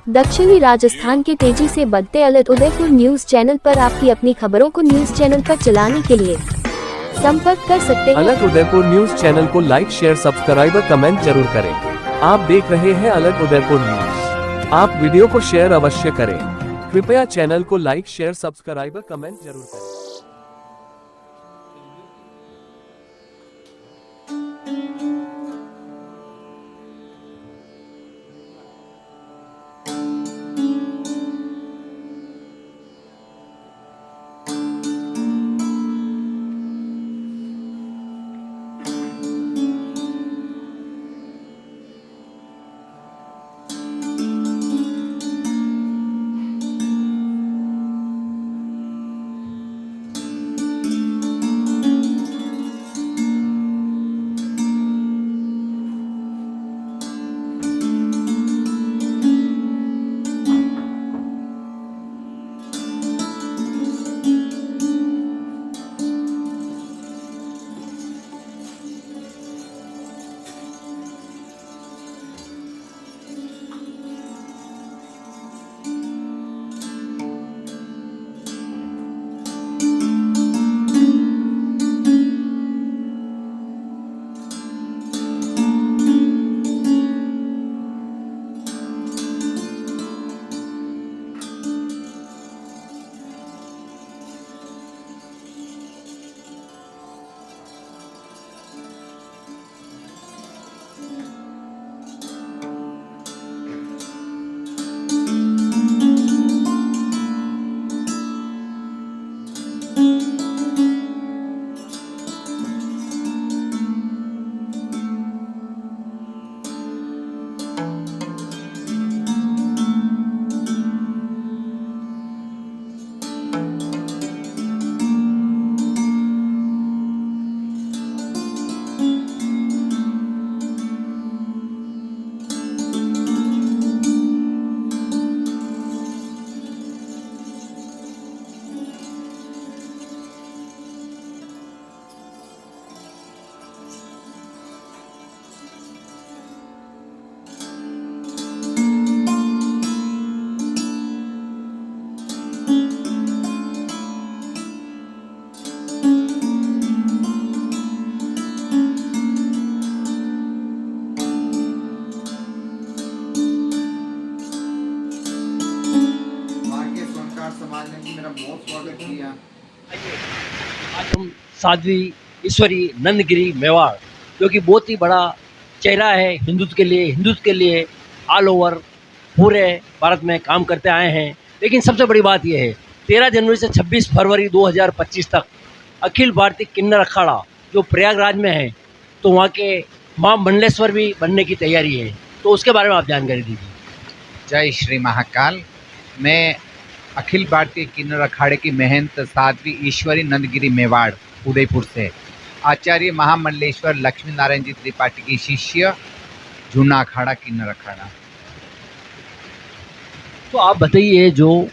दक्षिणी राजस्थान के तेजी से बढ़ते अलग उदयपुर न्यूज चैनल पर आपकी अपनी खबरों को न्यूज चैनल पर चलाने के लिए संपर्क कर सकते हैं। अलग उदयपुर न्यूज चैनल को लाइक, शेयर, सब्सक्राइब और कमेंट जरूर करें। आप देख रहे हैं अलग उदयपुर न्यूज। आप वीडियो को शेयर अवश्य करें। कृपया चैनल को लाइक, शेयर, सब्सक्राइब और कमेंट जरूर करें। समाज ने भी मेरा बहुत स्वागत किया। आज हम साध्वी ईश्वरी नंदगिरी मेवाड़, जो कि बहुत ही बड़ा चेहरा है हिंदुत्व के लिए ऑल ओवर पूरे भारत में काम करते आए हैं। लेकिन सबसे बड़ी बात यह है, 13 जनवरी से 26 फरवरी 2025 तक अखिल भारतीय किन्नर अखाड़ा जो प्रयागराज में है, तो वहाँ के माँ मंडलेश्वर भी बनने की तैयारी है। तो उसके बारे में आप जानकारी दीजिए। जय श्री महाकाल। मैं अखिल भारतीय किन्नर अखाड़े की महंत साध्वी ईश्वरी नंदगिरी मेवाड़ उदयपुर से आचार्य महामंडलेश्वर लक्ष्मी नारायण जी त्रिपाठी की शिष्य, जूना अखाड़ा किन्नर अखाड़ा। तो आप बताइए, जो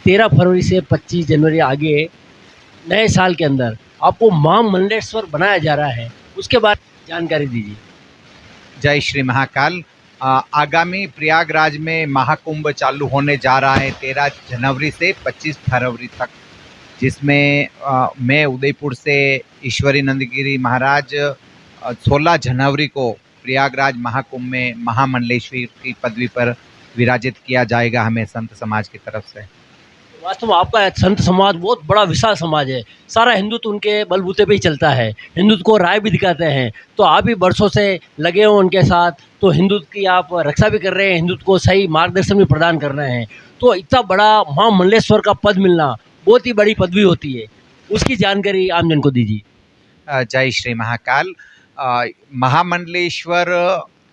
13 फरवरी से 25 जनवरी आगे नए साल के अंदर आपको माँ मंडलेश्वर बनाया जा रहा है, उसके बारे में जानकारी दीजिए। जय श्री महाकाल। आगामी प्रयागराज में महाकुंभ चालू होने जा रहा है 13 जनवरी से 25 फरवरी तक, जिसमें मैं उदयपुर से ईश्वरी नंदगिरी महाराज 16 जनवरी को प्रयागराज महाकुंभ में महामंडलेश्वर की पदवी पर विराजित किया जाएगा हमें संत समाज की तरफ से। वास्तव में आपका संत समाज बहुत बड़ा विशाल समाज है। सारा हिंदुत्व उनके बलबूते पे ही चलता है, हिंदुत्व को राह भी दिखाते हैं। तो आप भी बरसों से लगे हो उनके साथ, तो हिंदुत्व की आप रक्षा भी कर रहे हैं, हिंदुत्व को सही मार्गदर्शन भी प्रदान कर रहे हैं। तो इतना बड़ा माँ मंडलेश्वर का पद मिलना बहुत ही बड़ी पदवी होती है, उसकी जानकारी आमजन को दीजिए। जय श्री महाकाल। महामंडलेश्वर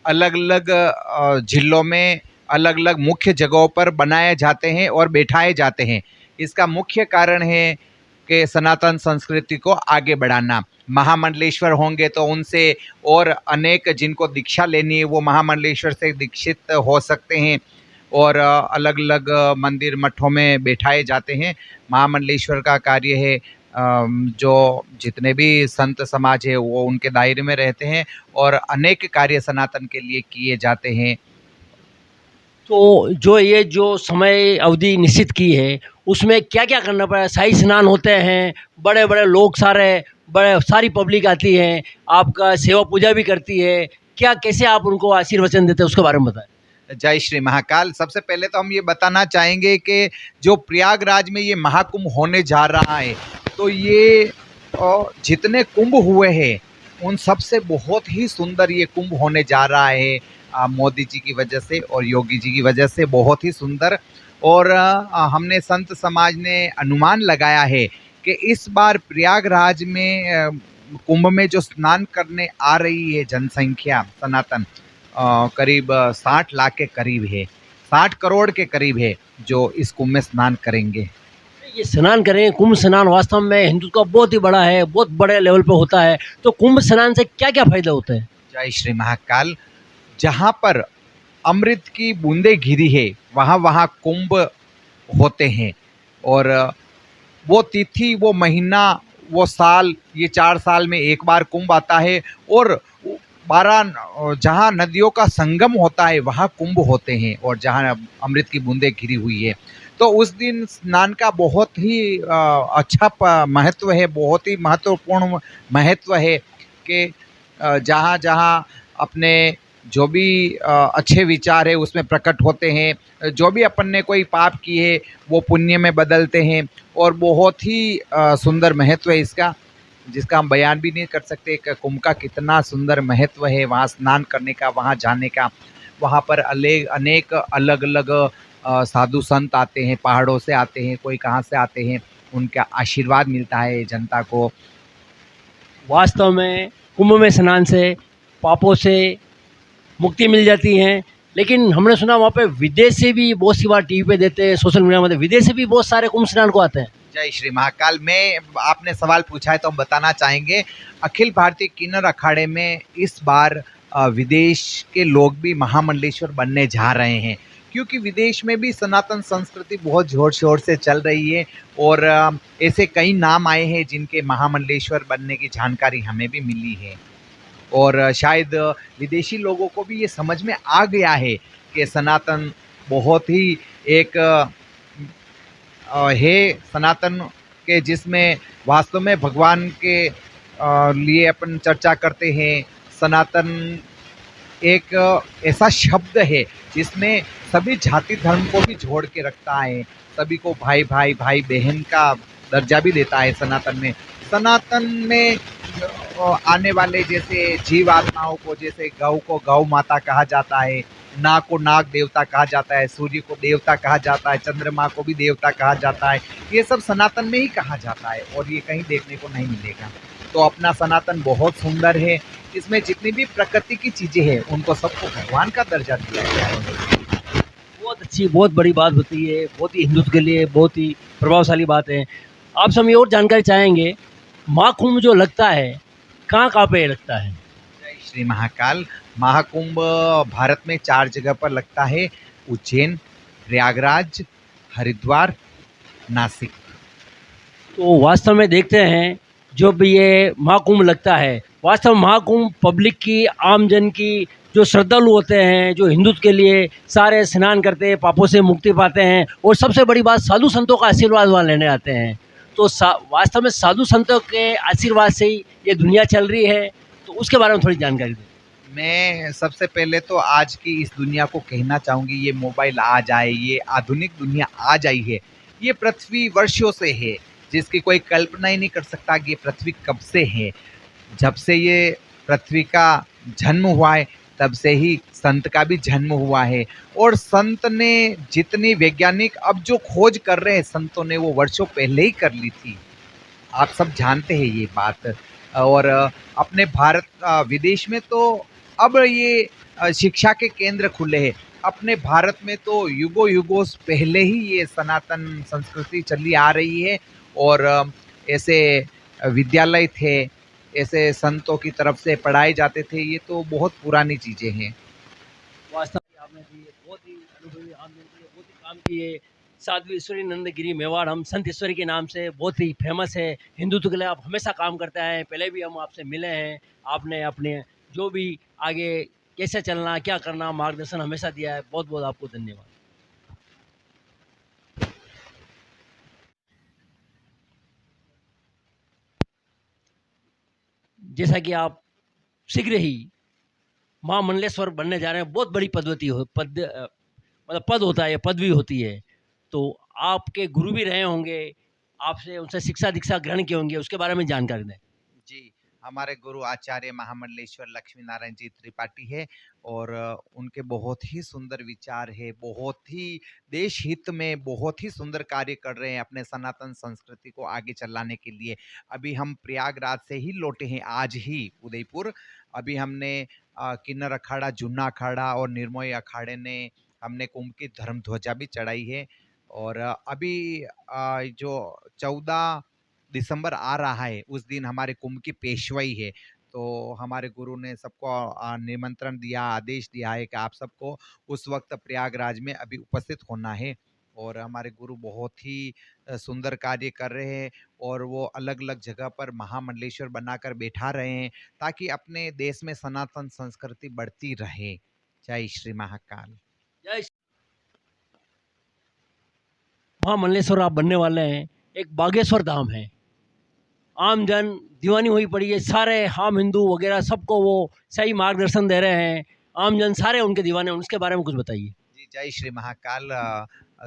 अलग अलग जिलों में अलग अलग मुख्य जगहों पर बनाए जाते हैं और बैठाए जाते हैं। इसका मुख्य कारण है कि सनातन संस्कृति को आगे बढ़ाना। महामंडलेश्वर होंगे तो उनसे और अनेक जिनको दीक्षा लेनी है वो महामंडलेश्वर से दीक्षित हो सकते हैं और अलग अलग मंदिर मठों में बैठाए जाते हैं। महामंडलेश्वर का कार्य है जो जितने भी संत समाज है वो उनके दायरे में रहते हैं और अनेक कार्य सनातन के लिए किए जाते हैं। तो जो समय अवधि निश्चित की है, उसमें क्या-क्या करना पड़ा? शाही स्नान होते हैं, बड़े-बड़े लोग सारी पब्लिक आती है, आपका सेवा पूजा भी करती है। क्या कैसे आप उनको आशीर्वचन देते हैं, उसके बारे में बताएँ? जय श्री महाकाल। सबसे पहले तो हम ये बताना चाहेंगे कि जो प्रयागराज में ये महाकुंभ होने जा रहा है, तो ये जितने कुंभ हुए हैं उन सब से बहुत ही सुंदर ये कुंभ होने जा रहा है। मोदी जी की वजह से और योगी जी की वजह से बहुत ही सुंदर। और हमने संत समाज ने अनुमान लगाया है कि इस बार प्रयागराज में कुंभ में जो स्नान करने आ रही है जनसंख्या सनातन, करीब 60 लाख के करीब है, 60 करोड़ के करीब है जो इस कुंभ में स्नान करेंगे। ये स्नान करें, कुंभ स्नान वास्तव में हिंदुत्व का बहुत ही बड़ा है, बहुत बड़े लेवल पे होता है। तो कुंभ स्नान से क्या-क्या फ़ायदे होते हैं? जय श्री महाकाल। जहाँ पर अमृत की बूंदें गिरी है, वहाँ वहाँ कुंभ होते हैं। और वो तिथि, वो महीना, वो साल, ये 4 साल में एक बार कुंभ आता है। और 12 जहाँ नदियों का संगम होता है वहाँ कुंभ होते हैं, और जहाँ अमृत की बूंदें घिरी हुई है, तो उस दिन स्नान का बहुत ही अच्छा महत्व है, बहुत ही महत्वपूर्ण महत्व है कि जहाँ जहाँ अपने जो भी अच्छे विचार है उसमें प्रकट होते हैं, जो भी अपन ने कोई पाप किए वो पुण्य में बदलते हैं। और बहुत ही सुंदर महत्व है इसका, जिसका हम बयान भी नहीं कर सकते कि कुंभ का कितना सुंदर महत्व है। वहाँ स्नान करने का, वहाँ जाने का, वहाँ पर अनेक अलग अलग साधु संत आते हैं, पहाड़ों से आते हैं, कोई कहाँ से आते हैं, उनका आशीर्वाद मिलता है जनता को। वास्तव में कुंभ में स्नान से पापों से मुक्ति मिल जाती है। लेकिन हमने सुना वहाँ पे विदेश से भी बहुत सी बार टीवी पे देते हैं, सोशल मीडिया में विदेश से भी बहुत सारे कुंभ स्नान को आते हैं। जय श्री महाकाल। में आपने सवाल पूछा है तो हम बताना चाहेंगे, अखिल भारतीय किन्नर अखाड़े में इस बार विदेश के लोग भी महामंडलेश्वर बनने जा रहे हैं, क्योंकि विदेश में भी सनातन संस्कृति बहुत जोर शोर से चल रही है। और ऐसे कई नाम आए हैं जिनके महामंडलेश्वर बनने की जानकारी हमें भी मिली है। और शायद विदेशी लोगों को भी ये समझ में आ गया है कि सनातन बहुत ही एक है सनातन के, जिसमें वास्तव में भगवान के लिए अपन चर्चा करते हैं। सनातन एक ऐसा शब्द है जिसमें सभी जाति धर्म को भी जोड़ के रखता है, सभी को भाई भाई भाई बहन का दर्जा भी देता है सनातन में। सनातन में आने वाले जैसे जीव आत्माओं को, जैसे गौ को गौ माता कहा जाता है, नाग को नाग देवता कहा जाता है, सूर्य को देवता कहा जाता है, चंद्रमा को भी देवता कहा जाता है। ये सब सनातन में ही कहा जाता है और ये कहीं देखने को नहीं मिलेगा। तो अपना सनातन बहुत सुंदर है, इसमें जितनी भी प्रकृति की चीज़ें हैं उनको सबको भगवान का दर्जा दिया गया है। बहुत अच्छी, बहुत बड़ी बात बताई है, बहुत ही हिंदुत्व के लिए बहुत ही प्रभावशाली बात है। आपसे हम ये और जानकारी चाहेंगे, महाकुंभ जो लगता है कहाँ पे लगता है? जय श्री महाकाल। महाकुंभ भारत में 4 जगह पर लगता है, उज्जैन, प्रयागराज, हरिद्वार, नासिक। तो वास्तव में देखते हैं जब ये महाकुंभ लगता है, वास्तव में महाकुंभ पब्लिक की, आम जन की, जो श्रद्धालु होते हैं, जो हिंदुत्व के लिए सारे स्नान करते हैं, पापों से मुक्ति पाते हैं, और सबसे बड़ी बात साधु संतों का आशीर्वाद वहाँ लेने आते हैं। तो वास्तव में साधु संतों के आशीर्वाद से ही ये दुनिया चल रही है। तो उसके बारे में थोड़ी जानकारी दें। मैं सबसे पहले तो आज की इस दुनिया को कहना चाहूँगी, ये मोबाइल आ जाए, ये आधुनिक दुनिया आ जाई है, ये पृथ्वी वर्षों से है, जिसकी कोई कल्पना ही नहीं कर सकता कि ये पृथ्वी कब से है। जब से ये पृथ्वी का जन्म हुआ है तब से ही संत का भी जन्म हुआ है। और संत ने जितनी वैज्ञानिक अब जो खोज कर रहे हैं संतों ने, वो वर्षों पहले ही कर ली थी, आप सब जानते हैं ये बात। और अपने भारत विदेश में तो अब ये शिक्षा के केंद्र खुले हैं। अपने भारत में तो युगों युगों पहले ही ये सनातन संस्कृति चली आ रही है। और ऐसे विद्यालय थे, ऐसे संतों की तरफ से पढ़ाए जाते थे, ये तो बहुत पुरानी चीज़ें हैं। वास्तव में आपने भी बहुत ही अनुभवी आम जन के लिए बहुत ही काम किए। साध्वी ईश्वरी नंद गिरी मेवाड़, हम संत ईश्वरी के नाम से बहुत ही फेमस है। हिंदुत्व के लिए आप हमेशा काम करते हैं, पहले भी हम आपसे मिले हैं। आपने अपने जो भी आगे कैसे चलना, क्या करना, मार्गदर्शन हमेशा दिया है। बहुत बहुत आपको धन्यवाद। जैसा कि आप शीघ्र ही महामंडलेश्वर बनने जा रहे हैं, बहुत बड़ी पदवती हो मतलब पद होता है, पदवी होती है। तो आपके गुरु भी रहे होंगे, आपसे उनसे शिक्षा दीक्षा ग्रहण किए होंगे, उसके बारे में जानकारी दें। जी, हमारे गुरु आचार्य महामंडलेश्वर लक्ष्मी नारायण जी त्रिपाठी है और उनके बहुत ही सुंदर विचार है, बहुत ही देश हित में बहुत ही सुंदर कार्य कर रहे हैं अपने सनातन संस्कृति को आगे चलाने के लिए। अभी हम प्रयागराज से ही लौटे हैं, आज ही उदयपुर। अभी हमने किन्नर अखाड़ा, जुन्ना अखाड़ा और निर्मोही अखाड़े ने हमने कुंभ की धर्म ध्वजा भी चढ़ाई है। और अभी जो 14 दिसंबर आ रहा है, उस दिन हमारे कुंभ की पेशवाई है। तो हमारे गुरु ने सबको निमंत्रण दिया, आदेश दिया है कि आप सबको उस वक्त प्रयागराज में अभी उपस्थित होना है। और हमारे गुरु बहुत ही सुंदर कार्य कर रहे हैं और वो अलग-अलग जगह पर महामंडलेश्वर बनाकर बैठा रहे हैं ताकि अपने देश में सनातन संस्कृति बढ़ती रहे। जय श्री महाकाल। जय महामंडलेश्वर आप बनने वाले हैं, एक बागेश्वर धाम है। आम जन दीवानी हुई पड़ी है, सारे हम हिंदू वगैरह सबको वो सही मार्गदर्शन दे रहे हैं। आम जन सारे उनके दीवाने हैं, उसके बारे में कुछ बताइए। जी, जय श्री महाकाल।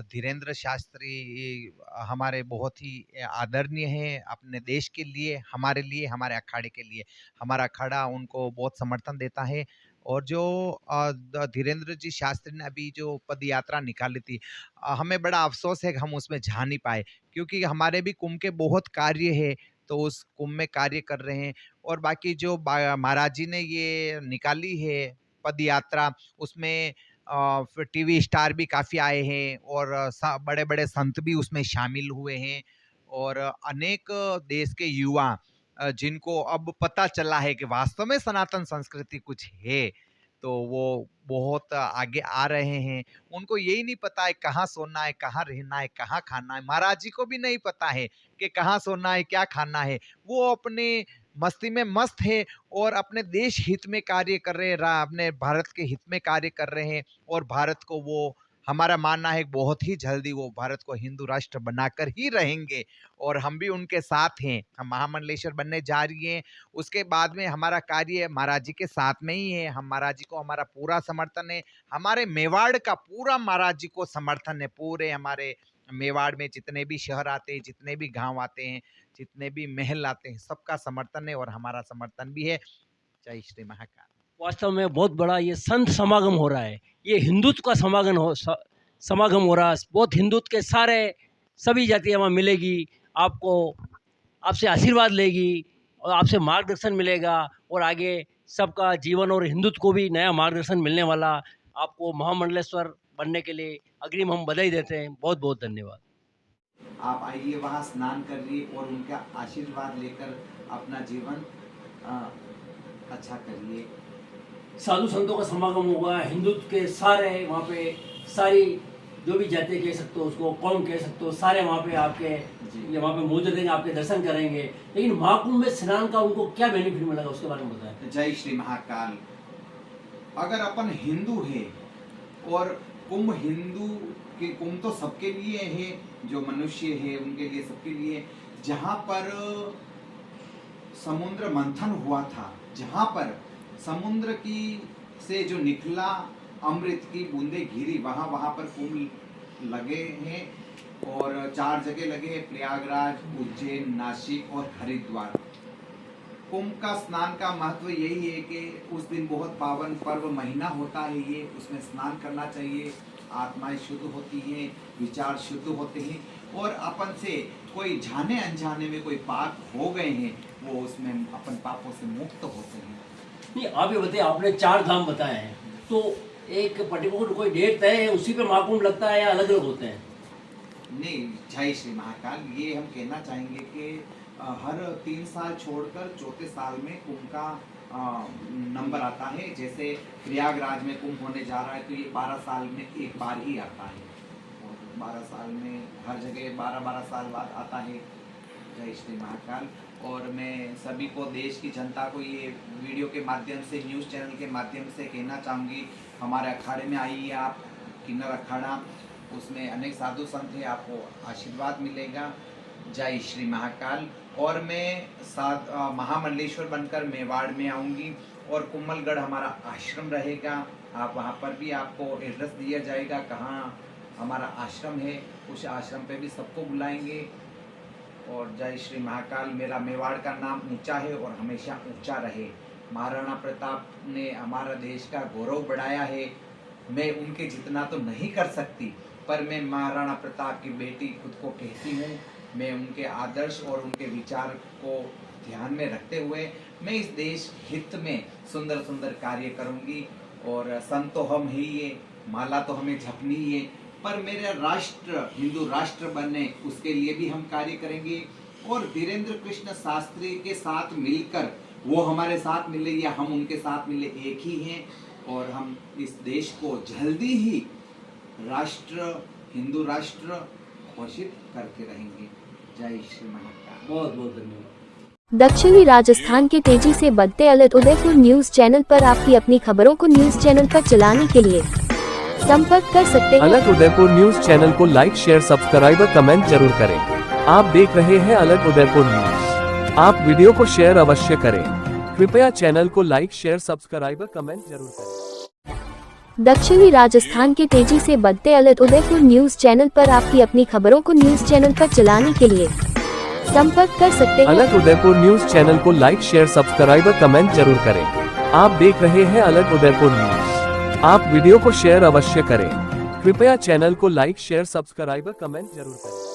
धीरेन्द्र शास्त्री हमारे बहुत ही आदरणीय हैं अपने देश के लिए, हमारे लिए, हमारे अखाड़े के लिए। हमारा अखाड़ा उनको बहुत समर्थन देता है। और जो धीरेन्द्र जी शास्त्री ने अभी जो पद यात्रा निकाली थी, हमें बड़ा अफसोस है कि हम उसमें जा नहीं पाए, क्योंकि हमारे भी कुंभ के बहुत कार्य है, तो उस कुंभ में कार्य कर रहे हैं। और बाकी जो महाराज जी ने ये निकाली है पद यात्रा, उसमें फिर टीवी स्टार भी काफ़ी आए हैं और बड़े बड़े संत भी उसमें शामिल हुए हैं। और अनेक देश के युवा जिनको अब पता चला है कि वास्तव में सनातन संस्कृति कुछ है, तो वो बहुत आगे आ रहे हैं। उनको यही नहीं पता है कहाँ सोना है, कहाँ रहना है, कहाँ खाना है। महाराज जी को भी नहीं पता है कि कहाँ सोना है, क्या खाना है। वो अपने मस्ती में मस्त है और अपने देश हित में कार्य कर रहे हैं, अपने भारत के हित में कार्य कर रहे हैं। और भारत को वो, हमारा मानना है बहुत ही जल्दी वो भारत को हिंदू राष्ट्र बनाकर ही रहेंगे और हम भी उनके साथ हैं। हम महामंडलेश्वर बनने जा रही हैं, उसके बाद में हमारा कार्य महाराज जी के साथ में ही है। हम महाराज जी को, हमारा पूरा समर्थन है। हमारे मेवाड़ का पूरा महाराज जी को समर्थन है। पूरे हमारे मेवाड़ में जितने भी शहर आते हैं, जितने भी गांव आते हैं, जितने भी महल आते हैं, सबका समर्थन है और हमारा समर्थन भी है। जय श्री महाकाल। वास्तव में बहुत बड़ा ये संत समागम हो रहा है, ये हिंदुत्व का समागम हो रहा है। बहुत हिंदुत्व के सारे सभी जातियाँ वहाँ मिलेगी, आपको आपसे आशीर्वाद लेगी और आपसे मार्गदर्शन मिलेगा और आगे सबका जीवन और हिंदुत्व को भी नया मार्गदर्शन मिलने वाला। आपको महामंडलेश्वर बनने के लिए अग्रिम हम बधाई देते हैं। बहुत बहुत धन्यवाद। आप आइए, वहाँ स्नान करिए और उनका आशीर्वाद लेकर अपना जीवन अच्छा करिए। साधु संतों का समागम होगा, हिंदुत्व के सारे वहाँ पे, सारी जो भी जाति कह सकते हो, उसको कौम कह सकते हो, सारे वहाँ पे आपके ये वहाँ पे मौजूद रहेंगे, आपके दर्शन करेंगे। लेकिन महाकुंभ में स्नान का उनको क्या बेनिफिट मिलेगा, उसके बारे में बताएं। जय श्री महाकाल। अगर अपन हिंदू है और कुंभ हिंदू के, कुंभ तो सबके लिए है, जो मनुष्य है उनके लिए, सबके लिए। जहाँ पर समुद्र मंथन हुआ था, जहाँ पर समुद्र की से जो निकला अमृत की बूंदे गिरी, वहाँ पर कुंभ लगे हैं। और 4 जगह लगे हैं, प्रयागराज, उज्जैन, नासिक और हरिद्वार। कुंभ का स्नान का महत्व यही है कि उस दिन बहुत पावन पर्व महीना होता है ये, उसमें स्नान करना चाहिए। आत्माएं शुद्ध होती हैं, विचार शुद्ध होते हैं और अपन से कोई जाने अनजाने में कोई पाप हो गए हैं, वो उसमें अपन पापों से मुक्त होते हैं। नहीं, आप ये बताइए, आपने 4 धाम बताए हैं, तो एक पर्टिकुलर कोई डेट तय है, उसी पे महाकुंभ लगता है या अलग अलग होते हैं? नहीं, जय श्री महाकाल। ये हम कहना चाहेंगे कि हर 3 साल छोड़कर चौथे साल में कुंभ का नंबर आता है। जैसे प्रयागराज में कुंभ होने जा रहा है, तो ये 12 साल में एक बार ही आता है और 12 साल में हर जगह 12-12 साल बाद आता है। जय श्री महाकाल। और मैं सभी को, देश की जनता को ये वीडियो के माध्यम से, न्यूज़ चैनल के माध्यम से कहना चाहूँगी, हमारे अखाड़े में आइए आप, किन्नर अखाड़ा, उसमें अनेक साधु संत हैं, आपको आशीर्वाद मिलेगा। जय श्री महाकाल। और मैं महामंडलेश्वर बनकर मेवाड़ में आऊँगी और कुम्मलगढ़ हमारा आश्रम रहेगा, आप वहाँ पर भी आपको एड्रेस दिया जाएगा कहाँ हमारा आश्रम है, उस आश्रम पे भी सबको बुलाएंगे। और जय श्री महाकाल। मेरा मेवाड़ का नाम ऊंचा है और हमेशा ऊंचा रहे। महाराणा प्रताप ने हमारा देश का गौरव बढ़ाया है। मैं उनके जितना तो नहीं कर सकती, पर मैं महाराणा प्रताप की बेटी खुद को कहती हूँ। मैं उनके आदर्श और उनके विचार को ध्यान में रखते हुए मैं इस देश हित में सुंदर सुंदर कार्य करूँगी। और संत तो हम ही ये, माला तो हमें जपनी ही है, पर मेरा राष्ट्र हिंदू राष्ट्र बनने उसके लिए भी हम कार्य करेंगे। और वीरेंद्र कृष्ण शास्त्री के साथ मिलकर, वो हमारे साथ मिले या हम उनके साथ मिले, एक ही हैं। और हम इस देश को जल्दी ही राष्ट्र, हिंदू राष्ट्र घोषित करके रहेंगे। जय श्री महाकाल। बहुत बहुत धन्यवाद। दक्षिणी राजस्थान के तेजी से बढ़ते अलर्ट उदयपुर न्यूज चैनल पर आपकी अपनी खबरों को न्यूज चैनल पर चलाने के लिए संपर्क कर सकते हैं। अलर्ट उदयपुर न्यूज चैनल को लाइक, शेयर, सब्सक्राइब और कमेंट जरूर करें। आप देख रहे हैं अलर्ट उदयपुर न्यूज। आप वीडियो को शेयर अवश्य करें। कृपया चैनल को लाइक, शेयर, सब्सक्राइब और कमेंट जरूर करें। दक्षिणी राजस्थान के तेजी से बढ़ते अलर्ट उदयपुर न्यूज चैनल पर आपकी अपनी खबरों को न्यूज चैनल पर चलाने के लिए संपर्क कर सकते हैं। अलर्ट उदयपुर न्यूज चैनल को लाइक, शेयर, सब्सक्राइब और कमेंट जरूर करें। आप देख रहे हैं अलर्ट उदयपुर न्यूज। आप वीडियो को शेयर अवश्य करें। कृपया चैनल को लाइक, शेयर, सब्सक्राइब और कमेंट जरूर करें।